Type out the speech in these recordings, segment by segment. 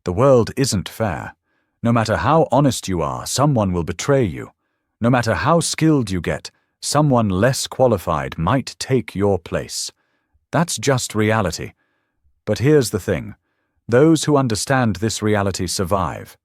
The world isn't fair. No matter how honest you are, someone will betray you. No matter how skilled you get, someone less qualified might take your place. That's just reality. But here's the thing. Those who understand this reality survive.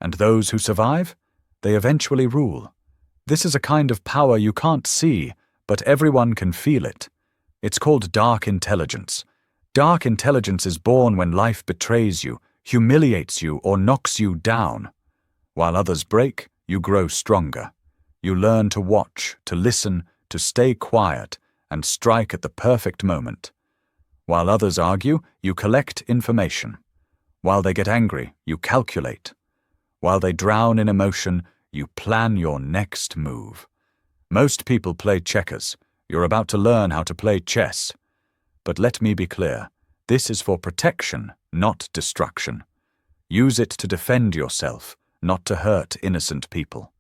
And those who survive, they eventually rule. This is a kind of power you can't see, but everyone can feel it. It's called dark intelligence. Dark intelligence is born when life betrays you, humiliates you, or knocks you down. While others break, you grow stronger. You learn to watch, to listen, to stay quiet, and strike at the perfect moment. While others argue, you collect information. While they get angry, you calculate. While they drown in emotion, you plan your next move. Most people play checkers. You're about to learn how to play chess. But let me be clear. This is for protection, not destruction. Use it to defend yourself, not to hurt innocent people.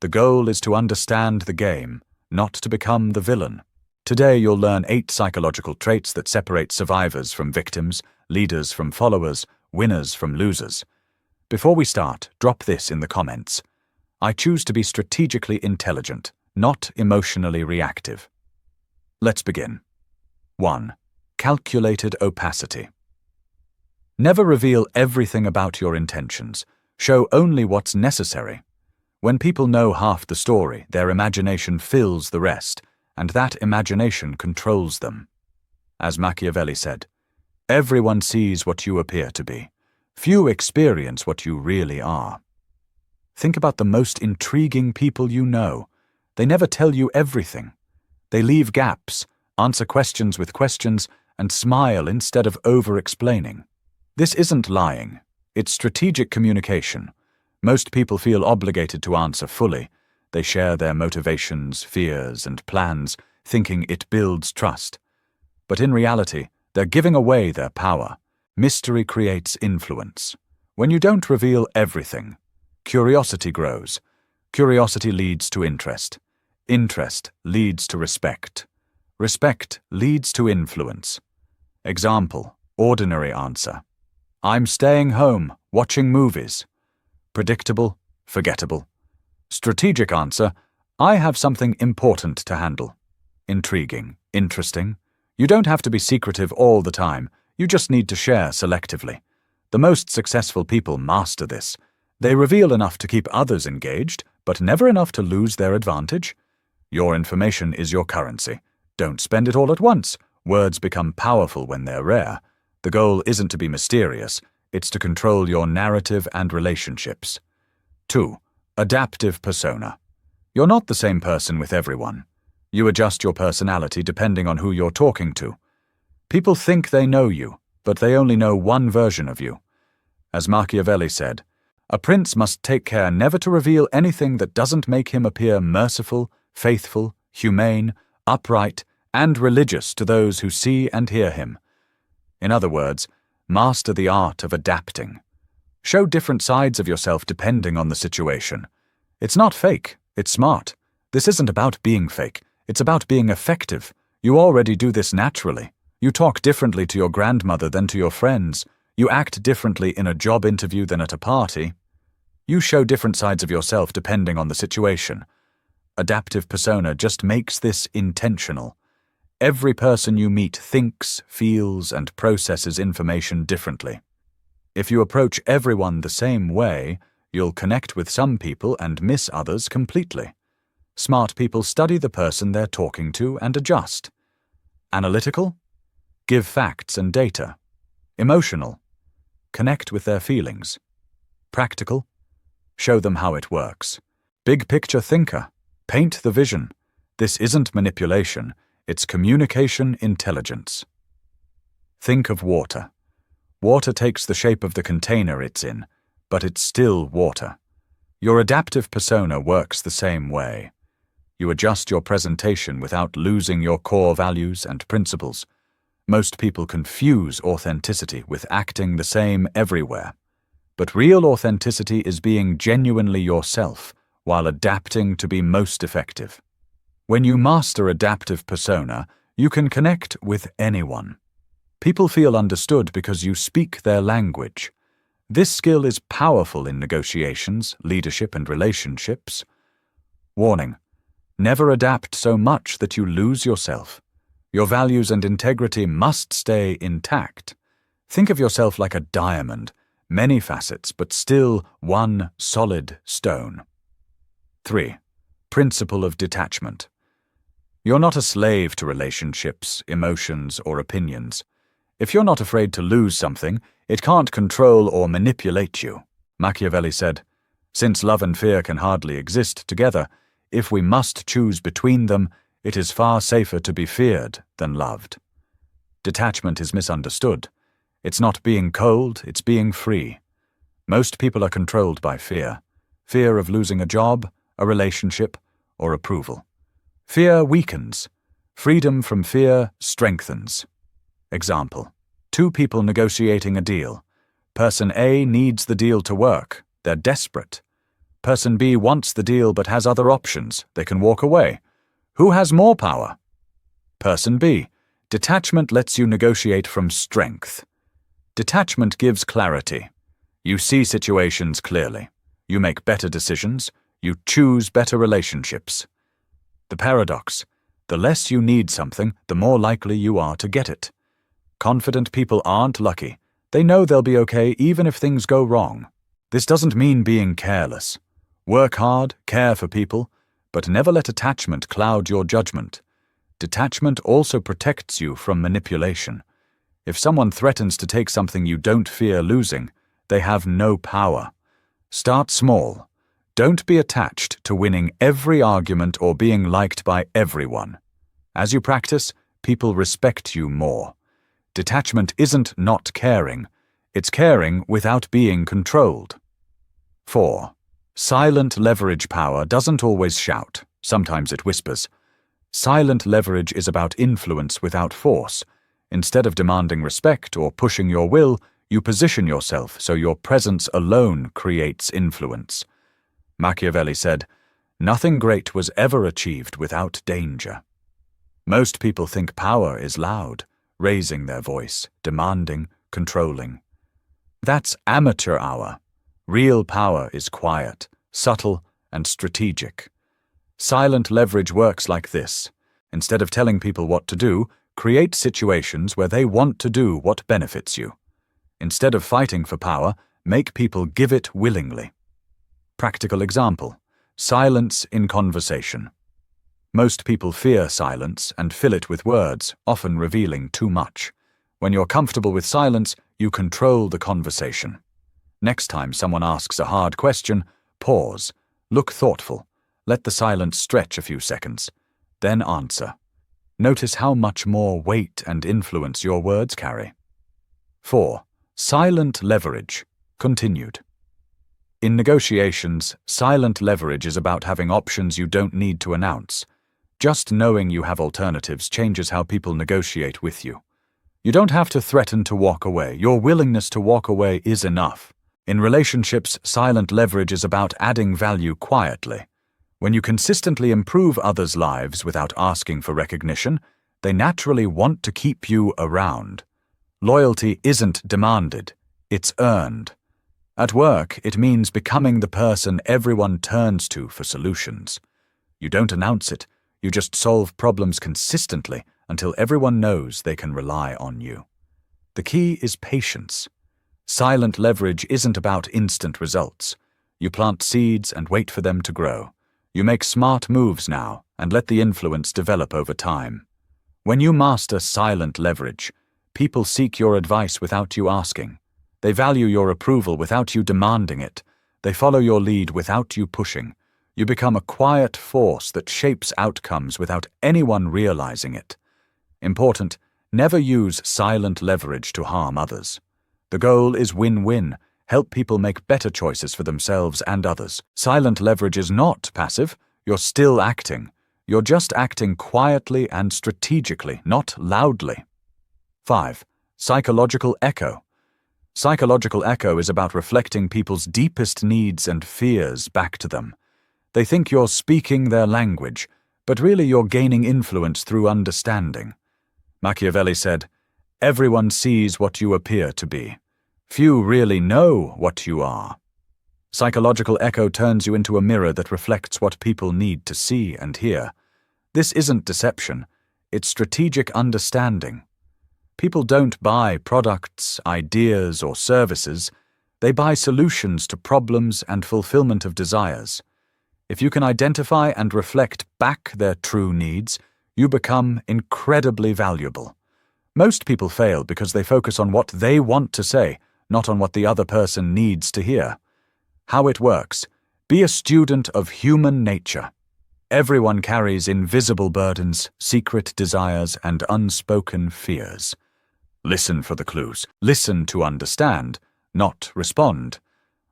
The goal is to understand the game, not to become the villain. Today you'll learn 8 psychological traits that separate survivors from victims, leaders from followers, winners from losers. Before we start, drop this in the comments. I choose to be strategically intelligent, not emotionally reactive. Let's begin. 1. Calculated opacity. Never reveal everything about your intentions. Show only what's necessary. When people know half the story, their imagination fills the rest, and that imagination controls them. As Machiavelli said, everyone sees what you appear to be. Few experience what you really are. Think about the most intriguing people you know. They never tell you everything. They leave gaps, answer questions with questions, and smile instead of over-explaining. This isn't lying. It's strategic communication. Most people feel obligated to answer fully. They share their motivations, fears, and plans, thinking it builds trust. But in reality, they're giving away their power. Mystery creates influence. When you don't reveal everything, curiosity grows. Curiosity leads to interest. Interest leads to respect. Respect leads to influence. Example, ordinary answer. I'm staying home, watching movies. Predictable, forgettable. Strategic answer, I have something important to handle. Intriguing, interesting. You don't have to be secretive all the time. You just need to share selectively. The most successful people master this. They reveal enough to keep others engaged, but never enough to lose their advantage. Your information is your currency. Don't spend it all at once. Words become powerful when they're rare. The goal isn't to be mysterious. It's to control your narrative and relationships. 2. Adaptive persona. You're not the same person with everyone. You adjust your personality depending on who you're talking to. People think they know you, but they only know one version of you. As Machiavelli said, a prince must take care never to reveal anything that doesn't make him appear merciful, faithful, humane, upright, and religious to those who see and hear him. In other words, master the art of adapting. Show different sides of yourself depending on the situation. It's not fake, it's smart. This isn't about being fake, it's about being effective. You already do this naturally. You talk differently to your grandmother than to your friends. You act differently in a job interview than at a party. You show different sides of yourself depending on the situation. Adaptive persona just makes this intentional. Every person you meet thinks, feels, and processes information differently. If you approach everyone the same way, you'll connect with some people and miss others completely. Smart people study the person they're talking to and adjust. Analytical? Give facts and data. Emotional? Connect with their feelings. Practical? Show them how it works. Big picture thinker? Paint the vision. This isn't manipulation. It's communication intelligence. Think of water. Water takes the shape of the container it's in, but it's still water. Your adaptive persona works the same way. You adjust your presentation without losing your core values and principles. Most people confuse authenticity with acting the same everywhere. But real authenticity is being genuinely yourself while adapting to be most effective. When you master adaptive persona, you can connect with anyone. People feel understood because you speak their language. This skill is powerful in negotiations, leadership, and relationships. Warning: never adapt so much that you lose yourself. Your values and integrity must stay intact. Think of yourself like a diamond, many facets, but still one solid stone. 3. Principle of detachment. You're not a slave to relationships, emotions, or opinions. If you're not afraid to lose something, it can't control or manipulate you. Machiavelli said, "Since love and fear can hardly exist together, if we must choose between them, it is far safer to be feared than loved." Detachment is misunderstood. It's not being cold, it's being free. Most people are controlled by fear. Fear of losing a job, a relationship, or approval. Fear weakens. Freedom from fear strengthens. Example: 2 people negotiating a deal. Person A needs the deal to work. They're desperate. Person B wants the deal but has other options. They can walk away. Who has more power? Person B. Detachment lets you negotiate from strength. Detachment gives clarity. You see situations clearly. You make better decisions. You choose better relationships. The paradox: the less you need something, the more likely you are to get it. Confident people aren't lucky. They know they'll be okay even if things go wrong. This doesn't mean being careless. Work hard, care for people, but never let attachment cloud your judgment. Detachment also protects you from manipulation. If someone threatens to take something you don't fear losing, they have no power. Start small. Don't be attached to winning every argument or being liked by everyone. As you practice, people respect you more. Detachment isn't not caring. It's caring without being controlled. 4. Silent leverage power doesn't always shout. Sometimes it whispers. Silent leverage is about influence without force. Instead of demanding respect or pushing your will, you position yourself so your presence alone creates influence. Machiavelli said, "Nothing great was ever achieved without danger." Most people think power is loud, raising their voice, demanding, controlling. That's amateur hour. Real power is quiet, subtle, and strategic. Silent leverage works like this. Instead of telling people what to do, create situations where they want to do what benefits you. Instead of fighting for power, make people give it willingly. Practical example: silence in conversation. Most people fear silence and fill it with words, often revealing too much. When you're comfortable with silence, you control the conversation. Next time someone asks a hard question, pause, look thoughtful, let the silence stretch a few seconds, then answer. Notice how much more weight and influence your words carry. 4. Silent leverage. Continued. In negotiations, silent leverage is about having options you don't need to announce. Just knowing you have alternatives changes how people negotiate with you. You don't have to threaten to walk away. Your willingness to walk away is enough. In relationships, silent leverage is about adding value quietly. When you consistently improve others' lives without asking for recognition, they naturally want to keep you around. Loyalty isn't demanded, it's earned. At work, it means becoming the person everyone turns to for solutions. You don't announce it, you just solve problems consistently until everyone knows they can rely on you. The key is patience. Silent leverage isn't about instant results. You plant seeds and wait for them to grow. You make smart moves now and let the influence develop over time. When you master silent leverage, people seek your advice without you asking. They value your approval without you demanding it. They follow your lead without you pushing. You become a quiet force that shapes outcomes without anyone realizing it. Important: never use silent leverage to harm others. The goal is win-win. Help people make better choices for themselves and others. Silent leverage is not passive. You're still acting. You're just acting quietly and strategically, not loudly. 5. Psychological echo. Psychological echo is about reflecting people's deepest needs and fears back to them. They think you're speaking their language, but really you're gaining influence through understanding. Machiavelli said, "Everyone sees what you appear to be." Few really know what you are. Psychological echo turns you into a mirror that reflects what people need to see and hear. This isn't deception, it's strategic understanding. People don't buy products, ideas, or services. They buy solutions to problems and fulfillment of desires. If you can identify and reflect back their true needs, you become incredibly valuable. Most people fail because they focus on what they want to say, not on what the other person needs to hear. How it works: be a student of human nature. Everyone carries invisible burdens, secret desires, and unspoken fears. Listen for the clues. Listen to understand, not respond.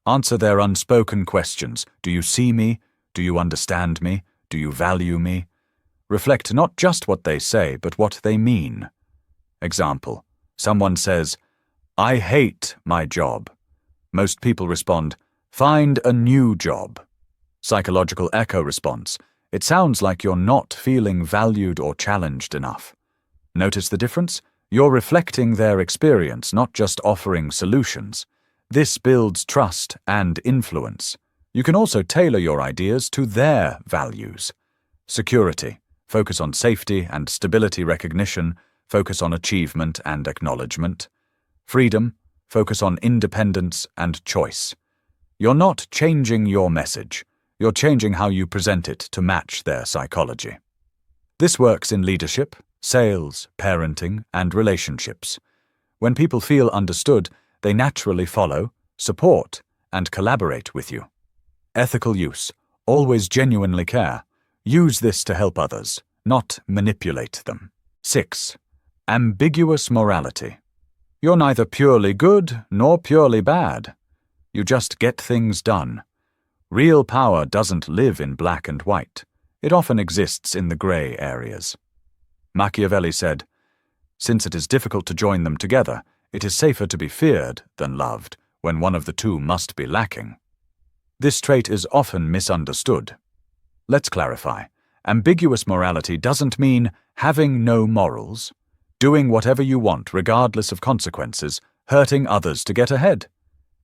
Answer their unspoken questions. Do you see me? Do you understand me? Do you value me? Reflect not just what they say, but what they mean. Example: someone says, "I hate my job." Most people respond, "Find a new job." Psychological echo response: it sounds like you're not feeling valued or challenged enough. Notice the difference? You're reflecting their experience, not just offering solutions. This builds trust and influence. You can also tailor your ideas to their values. Security: focus on safety and stability recognition. Focus on achievement and acknowledgement. Freedom: focus on independence and choice. You're not changing your message. You're changing how you present it to match their psychology. This works in leadership, sales, parenting, and relationships. When people feel understood, they naturally follow, support, and collaborate with you. Ethical use: always genuinely care. Use this to help others, not manipulate them. 6. Ambiguous morality. You're neither purely good nor purely bad. You just get things done. Real power doesn't live in black and white. It often exists in the gray areas. Machiavelli said, "Since it is difficult to join them together, it is safer to be feared than loved when one of the two must be lacking." This trait is often misunderstood. Let's clarify. Ambiguous morality doesn't mean having no morals, doing whatever you want regardless of consequences, hurting others to get ahead.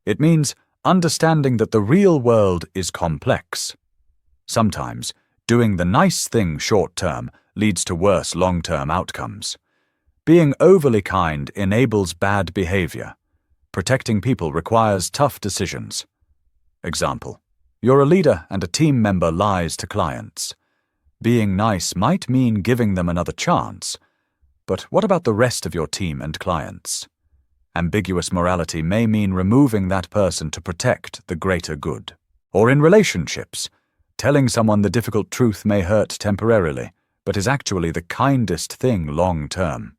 It means understanding that the real world is complex. Sometimes, doing the nice thing short-term leads to worse long-term outcomes. Being overly kind enables bad behavior. Protecting people requires tough decisions. Example: you're a leader and a team member lies to clients. Being nice might mean giving them another chance, but what about the rest of your team and clients? Ambiguous morality may mean removing that person to protect the greater good. Or in relationships, telling someone the difficult truth may hurt temporarily, but is actually the kindest thing long-term.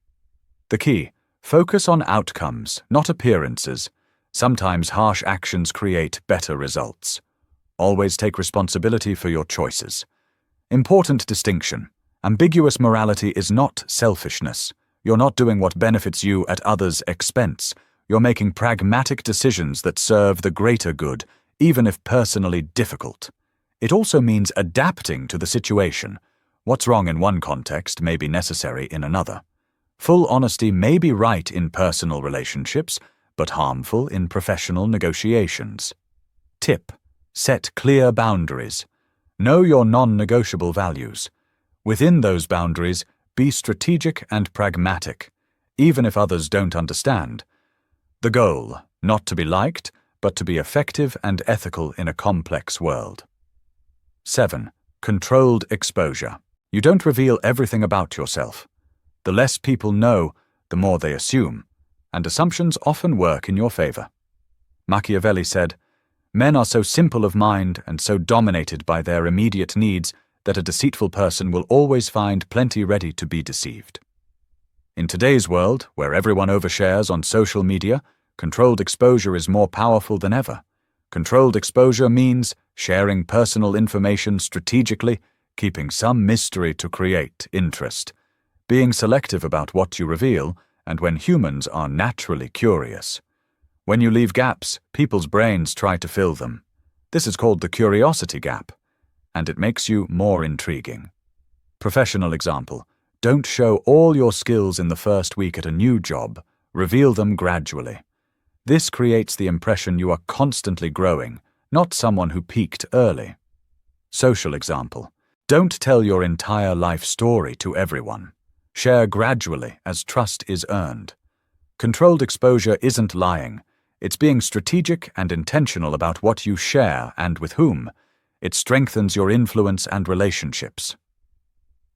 The key: focus on outcomes, not appearances. Sometimes harsh actions create better results. Always take responsibility for your choices. Important distinction: ambiguous morality is not selfishness. You're not doing what benefits you at others' expense. You're making pragmatic decisions that serve the greater good, even if personally difficult. It also means adapting to the situation. What's wrong in one context may be necessary in another. Full honesty may be right in personal relationships, but harmful in professional negotiations. Tip: set clear boundaries. Know your non-negotiable values. Within those boundaries, be strategic and pragmatic, even if others don't understand. The goal: not to be liked, but to be effective and ethical in a complex world. 7. Controlled exposure. You don't reveal everything about yourself. The less people know, the more they assume, and assumptions often work in your favor. Machiavelli said, "Men are so simple of mind and so dominated by their immediate needs that a deceitful person will always find plenty ready to be deceived." In today's world, where everyone overshares on social media, controlled exposure is more powerful than ever. Controlled exposure means sharing personal information strategically, keeping some mystery to create interest, being selective about what you reveal, and when humans are naturally curious. When you leave gaps, people's brains try to fill them. This is called the curiosity gap, and it makes you more intriguing. Professional example: don't show all your skills in the first week at a new job. Reveal them gradually. This creates the impression you are constantly growing, not someone who peaked early. Social example. Don't tell your entire life story to everyone. Share gradually as trust is earned. Controlled exposure isn't lying. It's being strategic and intentional about what you share and with whom. It strengthens your influence and relationships.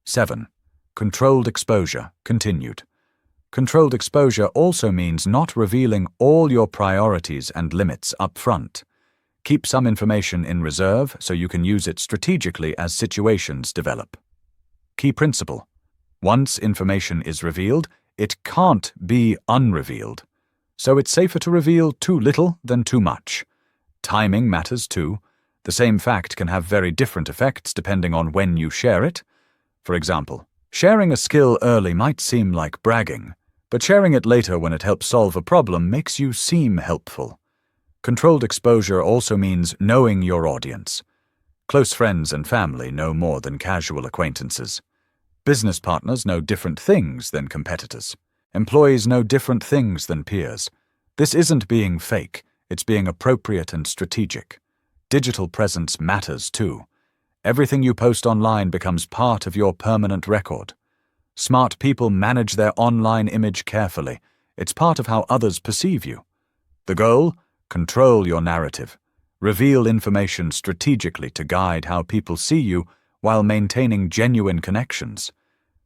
7. Controlled exposure continued. Controlled exposure also means not revealing all your priorities and limits up front. Keep some information in reserve so you can use it strategically as situations develop. Key principle. Once information is revealed, it can't be unrevealed. So it's safer to reveal too little than too much. Timing matters too. The same fact can have very different effects depending on when you share it. For example, sharing a skill early might seem like bragging, but sharing it later when it helps solve a problem makes you seem helpful. Controlled exposure also means knowing your audience. Close friends and family know more than casual acquaintances. Business partners know different things than competitors. Employees know different things than peers. This isn't being fake, it's being appropriate and strategic. Digital presence matters too. Everything you post online becomes part of your permanent record. Smart people manage their online image carefully. It's part of how others perceive you. The goal? Control your narrative. Reveal information strategically to guide how people see you while maintaining genuine connections.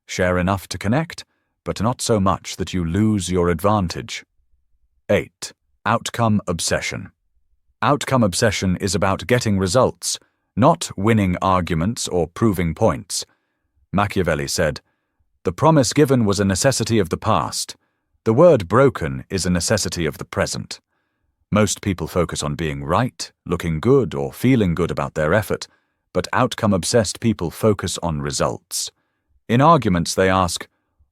Share enough to connect, but not so much that you lose your advantage. 8. Outcome obsession. Outcome obsession is about getting results, not winning arguments or proving points. Machiavelli said, "The promise given was a necessity of the past. The word broken is a necessity of the present." Most people focus on being right, looking good, or feeling good about their effort, but outcome-obsessed people focus on results. In arguments, they ask,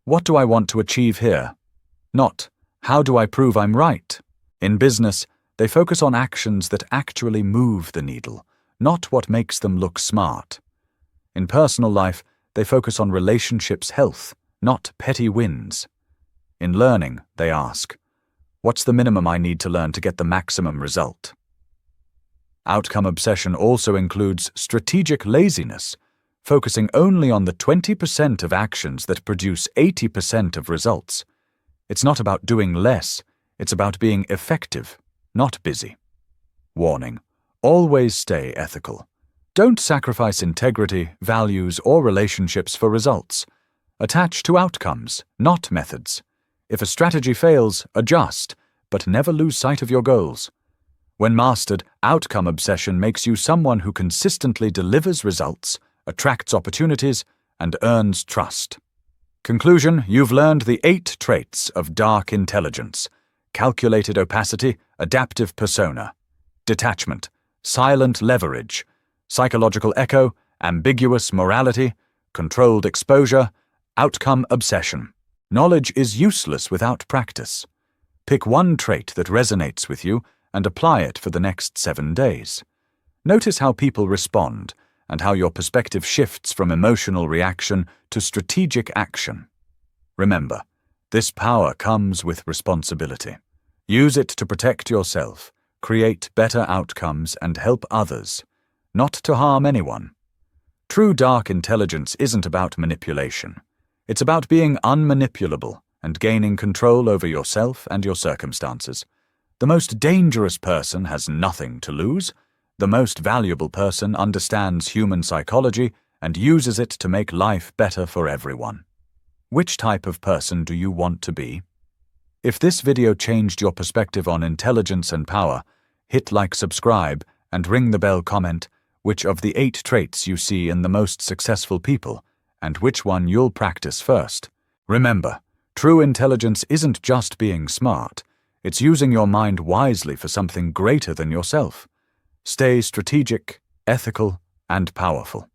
"What do I want to achieve here?" Not, "How do I prove I'm right?" In business, they focus on actions that actually move the needle, not what makes them look smart. In personal life, they focus on relationships' health, not petty wins. In learning, they ask, "What's the minimum I need to learn to get the maximum result?" Outcome obsession also includes strategic laziness, focusing only on the 20% of actions that produce 80% of results. It's not about doing less, it's about being effective, not busy. Warning: always stay ethical. Don't sacrifice integrity, values, or relationships for results. Attach to outcomes, not methods. If a strategy fails, adjust, but never lose sight of your goals. When mastered, outcome obsession makes you someone who consistently delivers results, attracts opportunities, and earns trust. Conclusion: you've learned the 8 traits of dark intelligence: calculated opacity, adaptive persona, detachment, silent leverage, psychological echo, ambiguous morality, controlled exposure, outcome obsession. Knowledge is useless without practice. Pick one trait that resonates with you and apply it for the next 7 days. Notice how people respond and how your perspective shifts from emotional reaction to strategic action. Remember, this power comes with responsibility. Use it to protect yourself, create better outcomes, and help others, not to harm anyone. True dark intelligence isn't about manipulation. It's about being unmanipulable and gaining control over yourself and your circumstances. The most dangerous person has nothing to lose. The most valuable person understands human psychology and uses it to make life better for everyone. Which type of person do you want to be? If this video changed your perspective on intelligence and power, hit like, subscribe, and ring the bell. Comment which of the 8 traits you see in the most successful people and which one you'll practice first. Remember, true intelligence isn't just being smart. It's using your mind wisely for something greater than yourself. Stay strategic, ethical, and powerful.